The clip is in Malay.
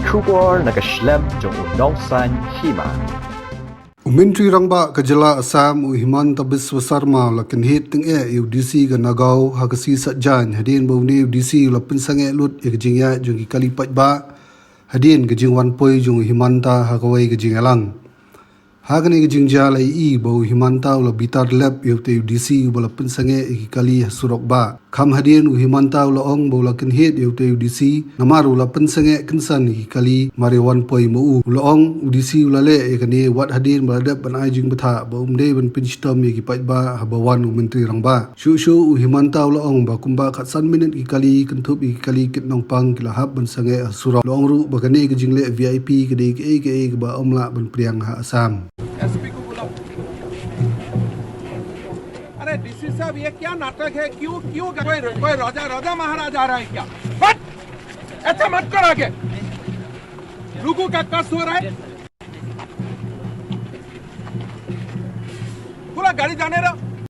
Trubor nakaslem jong unongsan hima. Menteri Rangba Kejala Assam Himanta Biswa Sarma lakin hit ting UDC ga nagaw hagasi satjan hadin bauni UDC la pensange lut jingya jung kali ba hadin gejing wan poi jung Himanta hagawai gejing alang hagani gejing jala bau Himanta la bitar lab UDC bala pensange kali surok ba kham hadin Himanta la ong bau lakin hit UDC namaru la pensange kensan kali mari wan poi mu la ong UDC la le kani wat hadin baladap ban ai jing betha ba umde ban pinstom ba habawan menteri Rangba shu Himanta la ong ba kumba khatsan minit kali kentup kali kitnong pang kilahab ban sange surok la ong ru ba kani gejing le VIP kede ke ba omla ban priang ha Assam SP को बुलाओ। अरे डीसी साहब ये क्या नाटक है क्यों कोई राजा महाराज आ रहा है क्या बट ऐसा मत कर आगे लोगों का कष्ट हो रहा है पूरा गाड़ी जाने रहा